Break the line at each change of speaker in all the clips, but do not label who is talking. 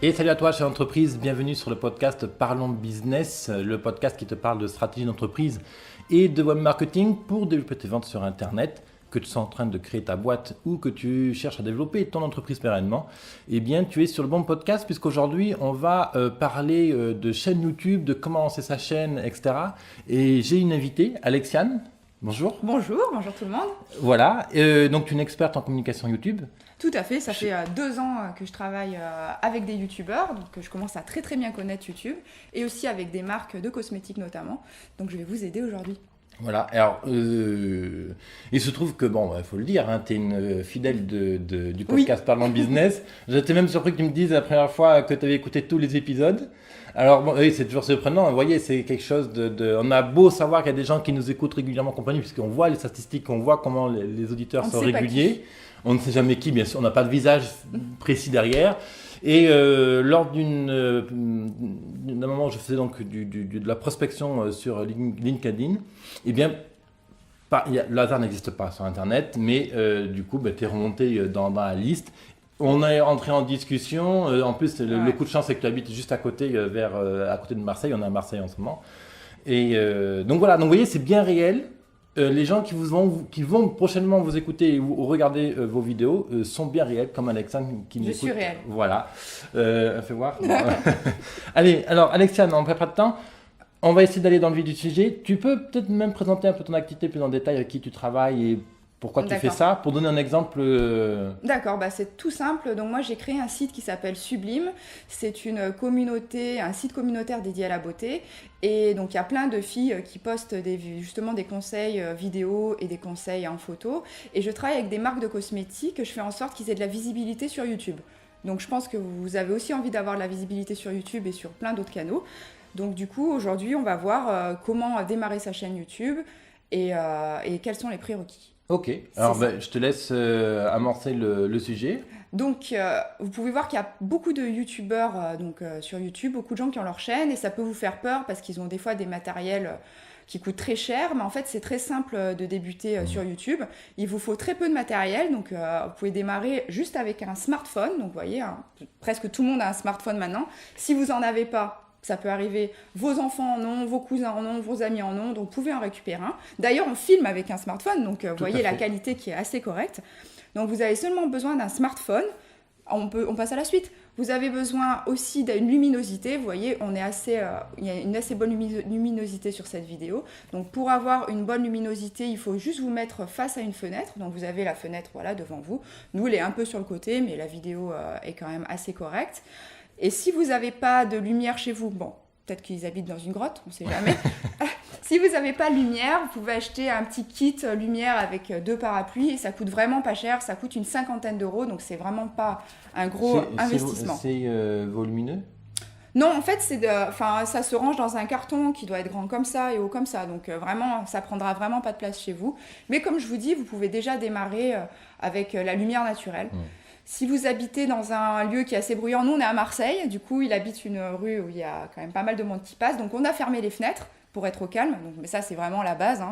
Et salut à toi, chère entreprise, bienvenue sur le podcast Parlons Business, le podcast qui te parle de stratégie d'entreprise et de web marketing pour développer tes ventes sur Internet, que tu sois en train de créer ta boîte ou que tu cherches à développer ton entreprise pérennement. Eh bien, tu es sur le bon podcast puisqu'aujourd'hui, on va parler de chaîne YouTube, de comment lancer sa chaîne, etc. Et j'ai une invitée, Alexiane. Bonjour.
Bonjour tout le monde.
Voilà, donc tu es une experte en communication YouTube.
Tout à fait, ça fait 2 ans que je travaille avec des youtubeurs, donc je commence à très bien connaître YouTube, et aussi avec des marques de cosmétiques notamment, donc je vais vous aider aujourd'hui.
Voilà, alors il se trouve que, bon, il faut le dire, tu es une fidèle du podcast Parlons Business. J'étais même surpris que tu me dises la première fois que tu avais écouté tous les épisodes. Alors, bon, oui, c'est toujours surprenant, vous voyez, c'est quelque chose on a beau savoir qu'il y a des gens qui nous écoutent régulièrement, compagnie, puisqu'on voit les statistiques, on voit comment les auditeurs sont réguliers. On ne sait jamais qui, bien sûr, on n'a pas de visage précis derrière. Et lors d'un moment où je faisais donc de la prospection sur LinkedIn, eh bien, le hasard n'existe pas sur Internet, mais du coup, tu es remonté dans la liste. On est entré en discussion. En plus, le coup de chance, c'est que tu habites juste à côté, à côté de Marseille. On est à Marseille en ce moment. Et donc voilà, donc vous voyez, c'est bien réel. Les gens qui vont prochainement vous écouter ou regarder vos vidéos sont bien réels, comme Alexiane qui nous écoute.
Je suis réelle.
Voilà. Fais voir. Allez, alors Alexiane, on ne perd pas de temps. On va essayer d'aller dans le vif du sujet. Tu peux peut-être même présenter un peu ton activité plus en détail, avec qui tu travailles et pourquoi tu fais ça, pour donner un exemple.
D'accord, c'est tout simple. Donc moi j'ai créé un site qui s'appelle Sublime. C'est une communauté, un site communautaire dédié à la beauté. Et donc il y a plein de filles qui postent justement des conseils vidéo et des conseils en photo. Et je travaille avec des marques de cosmétiques. Je fais en sorte qu'ils aient de la visibilité sur YouTube. Donc je pense que vous avez aussi envie d'avoir de la visibilité sur YouTube et sur plein d'autres canaux. Donc du coup aujourd'hui on va voir comment démarrer sa chaîne YouTube et quels sont les prérequis.
Ok, alors je te laisse amorcer le sujet.
Donc, vous pouvez voir qu'il y a beaucoup de youtubeurs sur YouTube, beaucoup de gens qui ont leur chaîne et ça peut vous faire peur parce qu'ils ont des fois des matériels qui coûtent très cher, mais en fait c'est très simple de débuter sur YouTube. Il vous faut très peu de matériel, donc vous pouvez démarrer juste avec un smartphone. Donc vous voyez, presque tout le monde a un smartphone maintenant. Si vous n'en avez pas, ça peut arriver, vos enfants en ont, vos cousins en ont, vos amis en ont, donc vous pouvez en récupérer un. D'ailleurs, on filme avec un smartphone, donc vous voyez la qualité qui est assez correcte. Donc vous avez seulement besoin d'un smartphone. On passe à la suite. Vous avez besoin aussi d'une luminosité. Vous voyez, il y a une assez bonne luminosité sur cette vidéo. Donc pour avoir une bonne luminosité, il faut juste vous mettre face à une fenêtre. Donc vous avez la fenêtre devant vous. Nous, elle est un peu sur le côté, mais la vidéo est quand même assez correcte. Et si vous n'avez pas de lumière chez vous, peut-être qu'ils habitent dans une grotte, on ne sait jamais. Si vous n'avez pas de lumière, vous pouvez acheter un petit kit lumière avec 2 parapluies et ça coûte vraiment pas cher, ça coûte une 50aine d'euros, donc c'est vraiment pas un gros investissement.
C'est volumineux ?
Non, en fait, ça se range dans un carton qui doit être grand comme ça et haut comme ça, donc vraiment, ça prendra vraiment pas de place chez vous. Mais comme je vous dis, vous pouvez déjà démarrer avec la lumière naturelle. Si vous habitez dans un lieu qui est assez bruyant, nous on est à Marseille, du coup il habite une rue où il y a quand même pas mal de monde qui passe, donc on a fermé les fenêtres pour être au calme, mais ça c'est vraiment la base.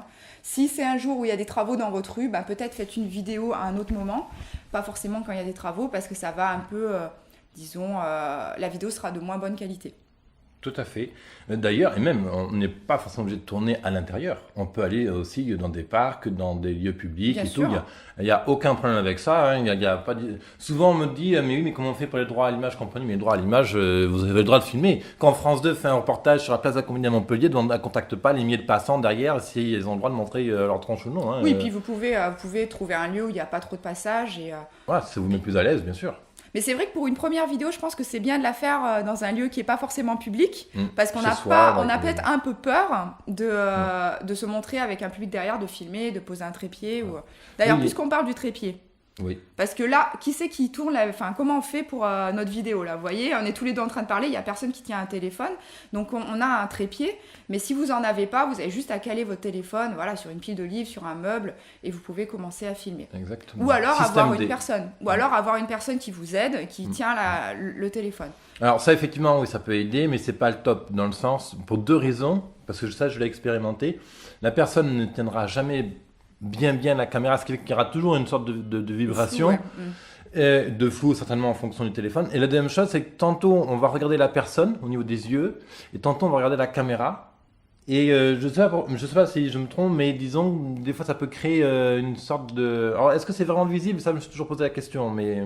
Si c'est un jour où il y a des travaux dans votre rue, peut-être faites une vidéo à un autre moment, pas forcément quand il y a des travaux, parce que ça va un peu, la vidéo sera de moins bonne qualité.
Tout à fait. D'ailleurs, et même, on n'est pas forcément obligé de tourner à l'intérieur. On peut aller aussi dans des parcs, dans des lieux publics.
Bien
et
sûr.
tout. Il n'y a aucun problème avec ça. Il y a pas Souvent, on me dit, mais oui, mais comment on fait pour les droits à l'image, compagnie? Mais les droits à l'image, vous avez le droit de filmer. Quand France 2 fait un reportage sur la place de la Comédie à Montpellier, on ne contacte pas les milliers de passants derrière s'ils ont le droit de montrer leur tronche ou non.
Oui, puis vous pouvez trouver un lieu où il n'y a pas trop de passages.
Voilà, ça vous met plus à l'aise, bien sûr.
Mais c'est vrai que pour une première vidéo, je pense que c'est bien de la faire dans un lieu qui n'est pas forcément public, parce qu'on a peut-être un peu peur de se montrer avec un public derrière, de filmer, de poser un trépied. D'ailleurs, puisqu'on parle du trépied, parce que là, qui c'est qui tourne comment on fait pour notre vidéo là? Vous voyez, on est tous les deux en train de parler, il n'y a personne qui tient un téléphone, donc on a un trépied, mais si vous n'en avez pas, vous avez juste à caler votre téléphone sur une pile de livres, sur un meuble, et vous pouvez commencer à filmer.
Exactement.
Ou alors avoir une personne qui vous aide, qui tient le téléphone.
Alors ça, effectivement, oui, ça peut aider, mais c'est pas le top, dans le sens, pour 2 raisons, parce que ça, je l'ai expérimenté. La personne ne tiendra jamais bien la caméra, ce qui fait qu'il y aura toujours une sorte de vibration. De flou certainement en fonction du téléphone. Et la deuxième chose, c'est que tantôt on va regarder la personne au niveau des yeux, et tantôt on va regarder la caméra. Et je sais pas si je me trompe, mais disons, des fois ça peut créer une sorte de... Alors est-ce que c'est vraiment visible? Ça, je me suis toujours posé la question, mais...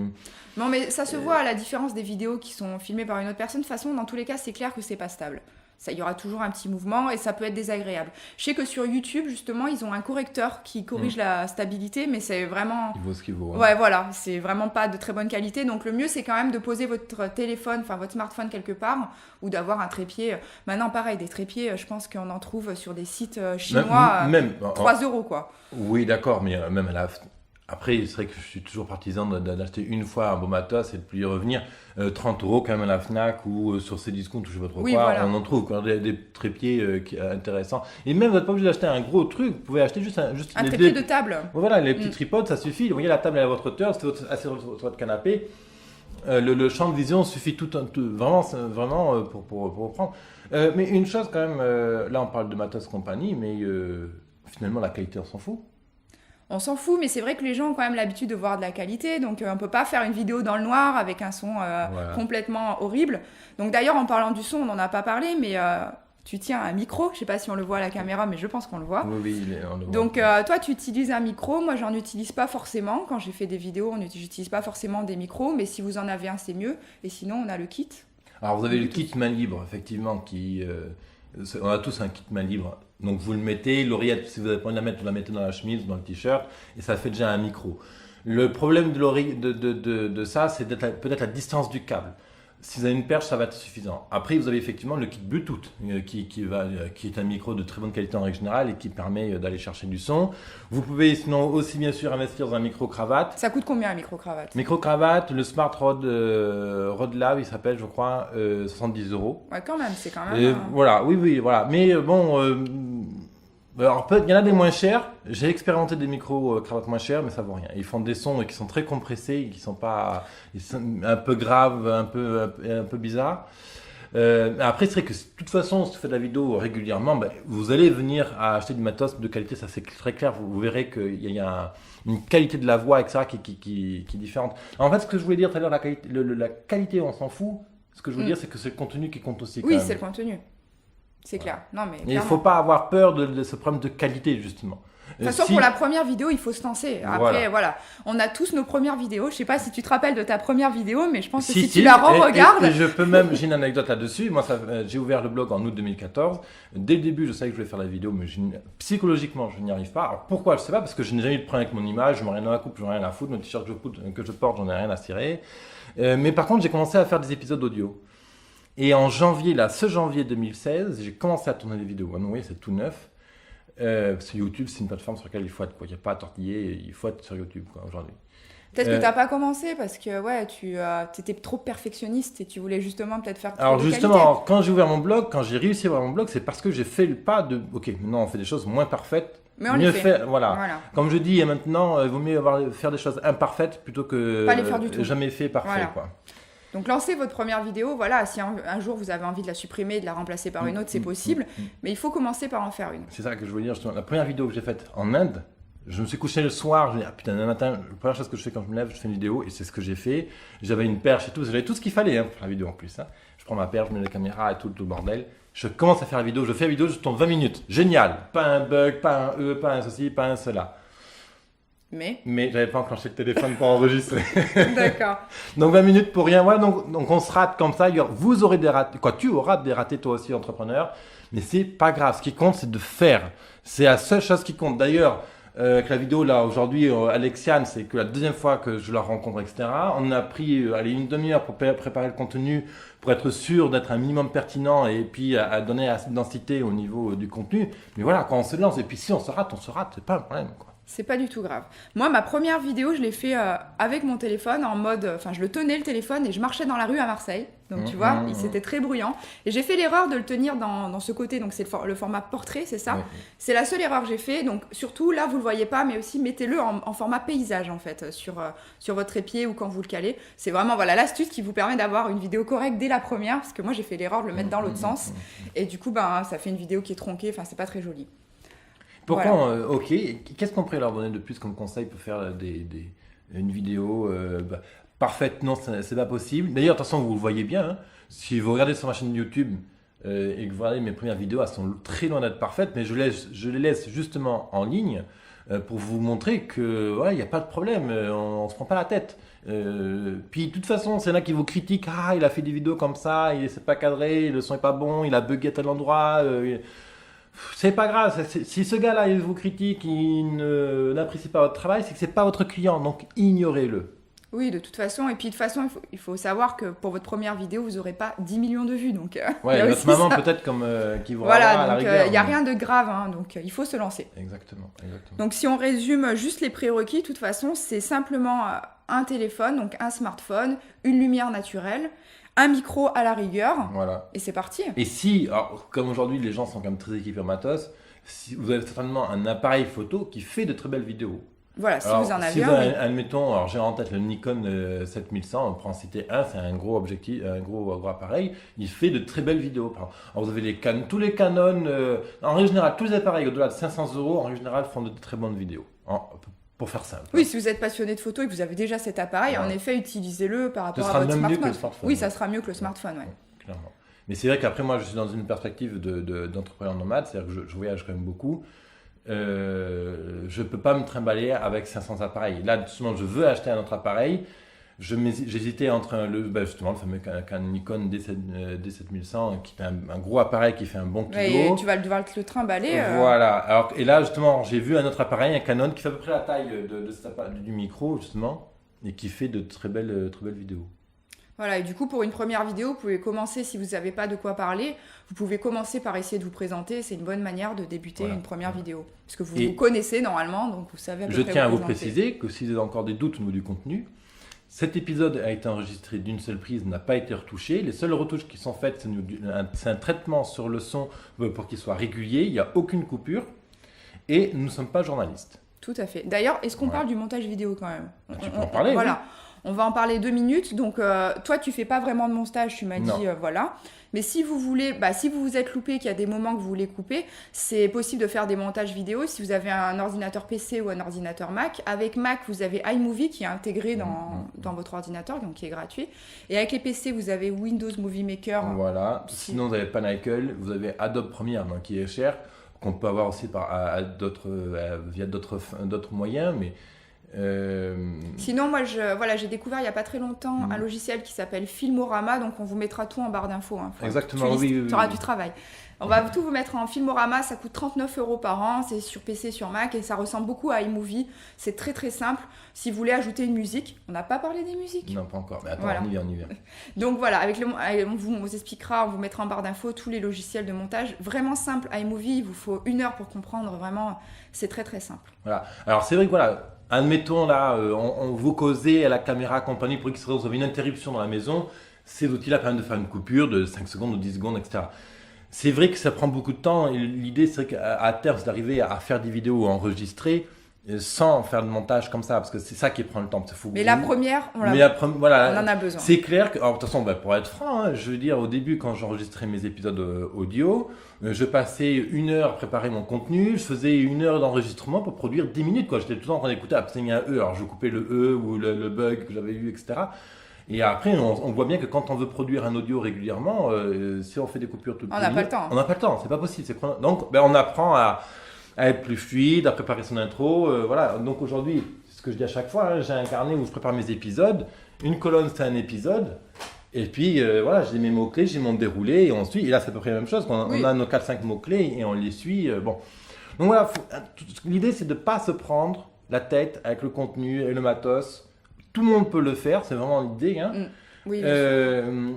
Non, mais ça se voit à la différence des vidéos qui sont filmées par une autre personne. De toute façon, dans tous les cas, c'est clair que c'est pas stable. Ça, il y aura toujours un petit mouvement et ça peut être désagréable. Je sais que sur YouTube, justement, ils ont un correcteur qui corrige la stabilité, mais c'est vraiment...
Il vaut ce qu'il vaut. Hein.
Ouais, voilà, c'est vraiment pas de très bonne qualité. Donc le mieux, c'est quand même de poser votre téléphone, enfin votre smartphone quelque part, ou d'avoir un trépied. Maintenant, pareil, des trépieds, je pense qu'on en trouve sur des sites chinois,
même
3 € quoi.
Oui, d'accord, mais même à la... Après, c'est vrai que je suis toujours partisan d'acheter une fois un beau matos et de plus y revenir. 30 € quand même à la Fnac ou sur Cdiscount ou je sais pas trop quoi,
voilà.
on en trouve quand des trépieds intéressants. Et même, vous n'êtes pas obligé d'acheter un gros truc, vous pouvez acheter juste
un trépied de table.
Voilà, les petits tripodes, ça suffit. Vous voyez, la table est à votre hauteur, c'est assez sur votre canapé. Le champ de vision suffit vraiment pour prendre. Mais une chose quand même, là on parle de matos compagnie, mais finalement la qualité on s'en fout.
On s'en fout, mais c'est vrai que les gens ont quand même l'habitude de voir de la qualité, donc on peut pas faire une vidéo dans le noir avec un son complètement horrible. Donc d'ailleurs, en parlant du son, on n'en a pas parlé, mais tu tiens un micro, je sais pas si on le voit à la caméra, mais je pense qu'on le voit.
Oui, on le voit.
Donc toi, tu utilises un micro, moi j'en utilise pas forcément. Quand j'ai fait des vidéos, j'utilise pas forcément des micros, mais si vous en avez un, c'est mieux. Et sinon, on a le kit.
Alors vous avez le kit main libre, effectivement, on a tous un kit main libre. Donc vous le mettez, l'oreillette, si vous n'avez pas envie de la mettre, vous la mettez dans la chemise, dans le t-shirt, et ça fait déjà un micro. Le problème de ça, c'est peut-être la distance du câble. Si vous avez une perche, ça va être suffisant. Après, vous avez effectivement le kit Bluetooth, qui est un micro de très bonne qualité en règle générale et qui permet d'aller chercher du son. Vous pouvez sinon aussi bien sûr investir dans un micro-cravate.
Ça coûte combien un micro-cravate?
Micro-cravate, le Smart Rod Lab, il s'appelle, je crois, 70 €.
Ouais, quand même, c'est quand même...
Voilà, oui, voilà. Mais bon... alors, il y en a des moins chers. J'ai expérimenté des micro-cravates moins chers, mais ça vaut rien. Ils font des sons qui sont très compressés, qui sont pas, ils sont un peu graves, un peu bizarres. Après, c'est vrai que de toute façon, si vous faites de la vidéo régulièrement, vous allez venir à acheter du matos de qualité, ça c'est très clair. Vous verrez qu'il y a une qualité de la voix, etc., qui est différente. Alors, en fait, ce que je voulais dire tout à l'heure, la qualité, on s'en fout. Ce que je veux dire, c'est que c'est le contenu qui compte aussi.
Oui, c'est le contenu. C'est clair. Non, mais
il ne faut pas avoir peur de ce problème de qualité, justement.
De toute façon, pour la première vidéo, il faut se lancer. Après, voilà. On a tous nos premières vidéos. Je sais pas si tu te rappelles de ta première vidéo, mais je pense que si tu la re-regardes...
J'ai une anecdote là-dessus. Moi, j'ai ouvert le blog en août 2014. Dès le début, je savais que je voulais faire la vidéo, mais psychologiquement, je n'y arrive pas. Alors, pourquoi? Je ne sais pas, parce que je n'ai jamais eu de problème avec mon image. Je n'ai rien dans la coupe, je n'ai rien à foutre. Mon t-shirt que je porte, j'en ai rien à cirer. Mais par contre, j'ai commencé à faire des épisodes audio. Et en janvier, ce janvier 2016, j'ai commencé à tourner des vidéos. Ah non, oui, c'est tout neuf. Parce que YouTube, c'est une plateforme sur laquelle il faut être, quoi. Il n'y a pas à tortiller, il faut être sur YouTube, quoi, aujourd'hui.
Peut-être que tu n'as pas commencé parce que tu étais trop perfectionniste et tu voulais justement peut-être faire
Alors justement, quand j'ai ouvert mon blog, quand j'ai réussi à ouvrir mon blog, c'est parce que j'ai fait le pas de... Ok, maintenant on fait des choses moins parfaites.
Mais on les fait.
Voilà. Comme je dis, maintenant, il vaut mieux faire des choses imparfaites plutôt que
pas les faire du tout.
Jamais fait parfait, quoi.
Donc lancez votre première vidéo, voilà, si un jour vous avez envie de la supprimer, de la remplacer par une autre, c'est possible, mais il faut commencer par en faire une.
C'est ça que je voulais dire, justement. La première vidéo que j'ai faite en Inde, je me suis couché le soir, je me dis, putain, le matin, la première chose que je fais quand je me lève, je fais une vidéo, et c'est ce que j'ai fait. J'avais une perche et tout, j'avais tout ce qu'il fallait pour la vidéo en plus. Je prends ma perche, je mets la caméra et tout le bordel. Je commence à faire la vidéo, je fais la vidéo, je tourne 20 minutes. Génial, pas un bug, pas un pas un ceci, pas un cela. Mais j'avais pas enclenché le téléphone pour enregistrer.
D'accord.
Donc 20 minutes pour rien. Voilà, donc on se rate comme ça. Vous aurez des ratés. Tu auras des ratés toi aussi, entrepreneur. Mais c'est pas grave. Ce qui compte, c'est de faire. C'est la seule chose qui compte. D'ailleurs, avec la vidéo là aujourd'hui, Alexiane, c'est que la deuxième fois que je la rencontre, etc. On a pris une demi-heure pour préparer le contenu, pour être sûr d'être un minimum pertinent et puis à donner assez de densité au niveau du contenu. Mais voilà, quand on se lance, et puis si on se rate, c'est pas un problème, quoi.
C'est pas du tout grave. Moi, ma première vidéo, je l'ai fait avec mon téléphone en mode... Enfin, je le tenais le téléphone et je marchais dans la rue à Marseille. Donc, tu vois, c'était très bruyant. Et j'ai fait l'erreur de le tenir dans ce côté. Donc, c'est le format portrait, c'est ça. C'est la seule erreur que j'ai fait. Donc, surtout, là, vous le voyez pas, mais aussi mettez-le en format paysage, en fait, sur votre trépied ou quand vous le calez. C'est vraiment, voilà, l'astuce qui vous permet d'avoir une vidéo correcte dès la première. Parce que moi, j'ai fait l'erreur de le mettre dans l'autre sens. Et du coup, ça fait une vidéo qui est tronquée. Enfin, c'est pas très joli.
Pourquoi, ok, qu'est-ce qu'on pourrait leur donner de plus comme conseil pour faire une vidéo parfaite. Non, c'est pas possible. D'ailleurs, de toute façon, vous le voyez bien. Hein. Si vous regardez sur ma chaîne YouTube et que vous regardez mes premières vidéos, elles sont très loin d'être parfaites, mais je les laisse justement en ligne pour vous montrer que il n'y a pas de problème, on ne se prend pas la tête. Puis de toute façon, c'est là qui vous critiquent. Ah, il a fait des vidéos comme ça, il s'est pas cadré, le son est pas bon, il a bugué à tel endroit. C'est pas grave. Si ce gars-là il vous critique, il n'apprécie pas votre travail, c'est que c'est pas votre client, donc ignorez-le.
Oui, de toute façon. Et puis, de toute façon, il faut savoir que pour votre première vidéo, vous n'aurez pas 10 millions de vues. Donc,
ouais, votre maman, peut-être, comme qui vous
voilà,
à la
donc
rigueur.
il n'y a rien de grave. Hein, donc, il faut se lancer.
Exactement.
Donc, si on résume juste les prérequis, de toute façon, c'est simplement un téléphone, donc un smartphone, une lumière naturelle, un micro à la rigueur.
Voilà.
Et c'est parti.
Et si, alors, comme aujourd'hui, les gens sont quand même très équipés en matos, si vous avez certainement un appareil photo qui fait de très belles vidéos.
Voilà, si
alors,
vous en avez
si
un.
vous avez, admettons, alors j'ai en tête le Nikon 7100, on prend en citer un, c'est un gros objectif, un gros appareil, il fait de très belles vidéos. Alors vous avez tous les Canon, en règle générale, tous les appareils au-delà de 500 €, en règle générale, font de très bonnes vidéos. Pour faire simple.
Oui, si vous êtes passionné de photo et que vous avez déjà cet appareil, en effet, utilisez-le par rapport à votre smartphone.
Mieux que le smartphone.
Oui, ça sera mieux que le smartphone, ouais.
Clairement. Mais c'est vrai qu'après, moi, je suis dans une perspective d'entrepreneur nomade, c'est-à-dire que je voyage quand même beaucoup. Je peux pas me trimballer avec 500 appareils. Là, justement, je veux acheter un autre appareil. J'hésitais entre justement le fameux Nikon D7100 qui est un gros appareil qui fait un bon kilo.
Et tu vas devoir le trimballer.
Voilà. Alors, et là, justement, j'ai vu un autre appareil, un Canon qui fait à peu près la taille du micro, justement, et qui fait de très belles vidéos.
Voilà, et du coup, pour une première vidéo, vous pouvez commencer, si vous n'avez pas de quoi parler, vous pouvez commencer par essayer de vous présenter. C'est une bonne manière de débuter une première vidéo. Parce que vous connaissez normalement, donc vous savez à peu près.
Je tiens à vous préciser que si vous avez encore des doutes au niveau du contenu, cet épisode a été enregistré d'une seule prise, n'a pas été retouché. Les seules retouches qui sont faites, c'est un traitement sur le son pour qu'il soit régulier. Il n'y a aucune coupure. Et nous ne sommes pas journalistes.
Tout à fait. D'ailleurs, est-ce qu'on parle du montage vidéo quand même ?
Tu peux en parler,
voilà. Oui. On va en parler 2 minutes. Donc, toi, tu fais pas vraiment de montage, tu m'as dit, voilà. Mais si vous voulez, si vous vous êtes loupé, qu'il y a des moments que vous voulez couper, c'est possible de faire des montages vidéo. Si vous avez un ordinateur PC ou un ordinateur Mac, avec Mac, vous avez iMovie qui est intégré dans votre ordinateur, donc qui est gratuit. Et avec les PC, vous avez Windows Movie Maker.
Voilà. Sinon, vous avez Pinnacle, vous avez Adobe Premiere, donc, qui est cher, qu'on peut avoir aussi via d'autres moyens, mais...
Sinon, moi, j'ai découvert il n'y a pas très longtemps un logiciel qui s'appelle Filmorama, donc on vous mettra tout en barre d'infos. Hein.
Exactement, oui.
Tu auras du travail. On va tout vous mettre en Filmorama, ça coûte 39 € par an, c'est sur PC, sur Mac, et ça ressemble beaucoup à iMovie. C'est très très simple. Si vous voulez ajouter une musique, on n'a pas parlé des musiques.
Non, pas encore, mais attends,
voilà.
on y vient.
Donc voilà, on vous expliquera, on vous mettra en barre d'infos tous les logiciels de montage. Vraiment simple, iMovie, il vous faut 1 heure pour comprendre, vraiment, c'est très très simple.
Voilà. Alors c'est vrai que voilà. Admettons, là, on vous causez à la caméra compagnie pour X raison, vous avez une interruption dans la maison. Ces outils-là permettent de faire une coupure de 5 secondes ou 10 secondes, etc. C'est vrai que ça prend beaucoup de temps. Et l'idée, c'est qu'à terme, c'est d'arriver à faire des vidéos enregistrées sans faire de montage comme ça, parce que c'est ça qui prend le temps.
La première, on en a besoin.
C'est clair que, alors, de toute façon, pour être franc, je veux dire, au début, quand j'enregistrais mes épisodes audio, je passais 1 heure à préparer mon contenu, je faisais 1 heure d'enregistrement pour produire 10 minutes, quoi. J'étais tout le temps en train d'écouter, il y a un E, alors je coupais le E ou le bug que j'avais eu, etc. Et après, on voit bien que quand on veut produire un audio régulièrement, si on fait des coupures toutes les minutes,
on n'a pas le temps.
On n'a pas le temps, c'est pas possible. Donc, on apprend à être plus fluide, à préparer son intro. Voilà. Donc aujourd'hui, c'est ce que je dis à chaque fois, j'ai un carnet où je prépare mes épisodes. Une colonne, c'est un épisode. Et puis, j'ai mes mots-clés, j'ai mon déroulé. Et on suit. Et là, c'est à peu près la même chose. On a nos 4-5 mots-clés et on les suit. Bon. Donc voilà, l'idée, c'est de ne pas se prendre la tête avec le contenu et le matos. Tout le monde peut le faire, c'est vraiment l'idée. Hein.
Oui,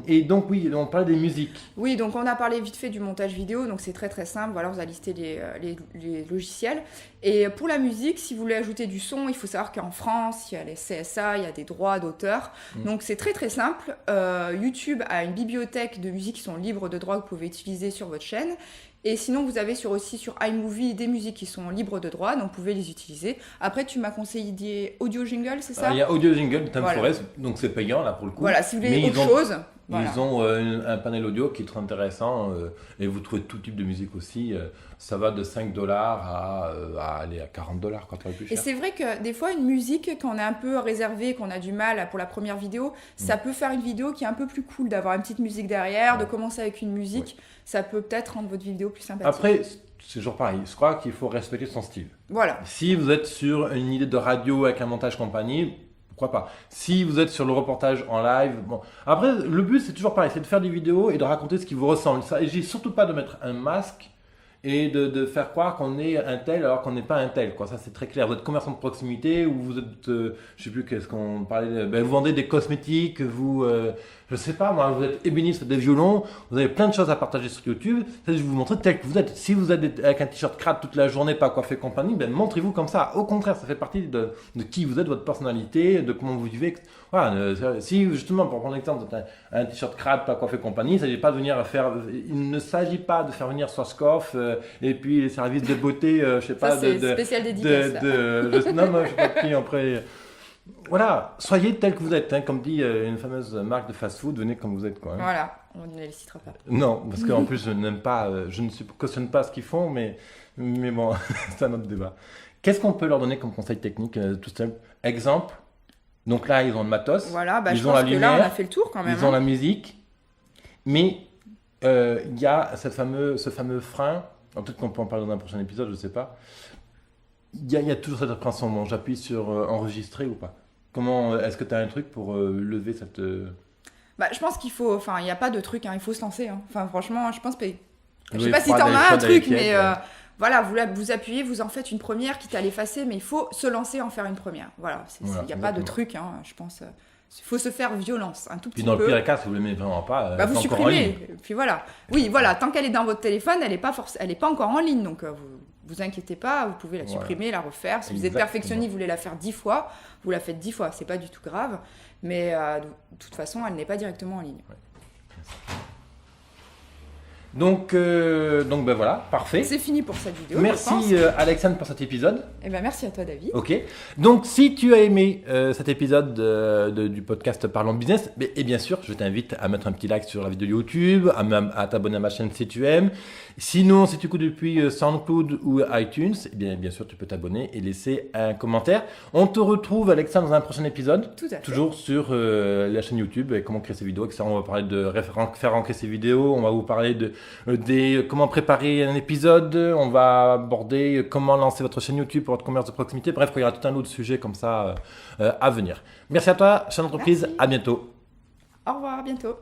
et donc oui, on parlait des musiques.
Oui, donc on a parlé vite fait du montage vidéo, donc c'est très très simple. Voilà, vous allez lister les logiciels. Et pour la musique, si vous voulez ajouter du son, il faut savoir qu'en France, il y a les CSA, il y a des droits d'auteur. Donc c'est très très simple. YouTube a une bibliothèque de musiques qui sont libres de droit que vous pouvez utiliser sur votre chaîne. Et sinon, vous avez aussi sur iMovie des musiques qui sont libres de droit, donc vous pouvez les utiliser. Après, tu m'as conseillé des audio jingle, c'est ça ?
Il y a audio jingle de Time Forest, donc c'est payant là pour le coup.
Voilà, si vous voulez autre chose, Voilà.
Ils ont un panel audio qui est très intéressant et vous trouvez tout type de musique aussi. Ça va de 5 dollars à aller à 40 dollars quand on est plus
Et
cher.
c'est vrai que des fois, une musique, quand on est un peu réservé, qu'on a du mal pour la première vidéo, ça peut faire une vidéo qui est un peu plus cool, d'avoir une petite musique derrière, de commencer avec une musique. Ça peut peut-être rendre votre vidéo plus sympathique.
Après, c'est toujours pareil. Je crois qu'il faut respecter son style.
Voilà.
Si vous êtes sur une idée de radio avec un montage compagnie, pourquoi pas. Si vous êtes sur le reportage en live, bon. Après, le but c'est toujours pareil, c'est de faire des vidéos et de raconter ce qui vous ressemble. Ça, et j'ai surtout pas de mettre un masque et de faire croire qu'on est un tel alors qu'on n'est pas un tel. Quoi. Ça c'est très clair. Vous êtes commerçant de proximité ou vous êtes, je sais plus qu'est-ce qu'on parlait, vous vendez des cosmétiques, je sais pas moi, vous êtes ébéniste des violons, vous avez plein de choses à partager sur YouTube. Ça, je vais vous montrer tel que vous êtes. Si vous êtes avec un t-shirt crade toute la journée, pas coiffé compagnie, montrez-vous comme ça. Au contraire, ça fait partie de qui vous êtes, votre personnalité, de comment vous vivez. Voilà, si justement, pour prendre l'exemple, vous êtes un t-shirt crade, pas coiffé compagnie, il ne s'agit pas de venir faire. Il ne s'agit pas de faire venir Swarovski et puis les services de beauté, je sais pas,
ça, c'est spécial dédicace. Non,
je sais pas qui après. Voilà, soyez tel que vous êtes, hein, comme dit une fameuse marque de fast-food, venez comme vous êtes, quoi. Hein.
Voilà, on ne les citera pas.
Non, parce qu'en plus je n'aime pas, je ne cautionne pas ce qu'ils font, mais bon, c'est un autre débat. Qu'est-ce qu'on peut leur donner comme conseil technique, tout seul? Exemple. Donc là, ils ont le matos,
Voilà,
ils
je
ont
pense
la
que
lumière,
là, on a fait le tour quand même.
ils ont la musique, mais il y a ce fameux frein. Peut-être qu'on peut en parler dans un prochain épisode, je ne sais pas. Il y a toujours cette appréhension. Bon, j'appuie sur enregistrer ou pas. Comment est-ce que tu as un truc pour lever cette
Je pense qu'il faut, il n'y a pas de truc, hein, il faut se lancer. Hein. Enfin, franchement, je pense que je sais
Oui,
pas si t'en
froide,
as un
froide
truc,
avec
mais
elle,
voilà, vous appuyez, vous en faites une première, quitte à l'effacer, mais il faut se lancer en faire une première. Voilà, il
Voilà,
n'y a pas de
exactement.
truc, hein, je pense. Il faut se faire violence, un tout
Puis
petit
dans
peu.
le pire cas, si vous l'aimez vraiment pas,
Vous
c'est encore en ligne.
supprimez. Puis voilà. Oui, voilà, tant qu'elle est dans votre téléphone, elle n'est pas encore en ligne, donc vous inquiétez pas, vous pouvez la supprimer, la refaire. Si vous êtes
Exactement.
perfectionniste, vous voulez la faire 10 fois, vous la faites 10 fois, c'est pas du tout grave, mais de toute façon, elle n'est pas directement en ligne.
Donc voilà, parfait.
C'est fini pour cette vidéo.
Merci Alexandre pour cet épisode.
Et merci à toi, David.
Ok. Donc si tu as aimé cet épisode du podcast Parlons Business, et bien sûr, je t'invite à mettre un petit like sur la vidéo YouTube, à t'abonner à ma chaîne si tu aimes. Sinon, si tu écoutes depuis SoundCloud ou iTunes, bien sûr, tu peux t'abonner et laisser un commentaire. On te retrouve, Alexandre, dans un prochain épisode.
Tout à fait.
Toujours sur la chaîne YouTube, et comment créer ses vidéos, etc. On va parler de faire ancrer ses vidéos, on va vous parler de comment préparer un épisode, on va aborder comment lancer votre chaîne YouTube pour votre commerce de proximité. Bref, il y aura tout un lot de sujets comme ça à venir. Merci à toi, chaîne d'entreprise,
Merci.
à bientôt.
Au revoir, à bientôt.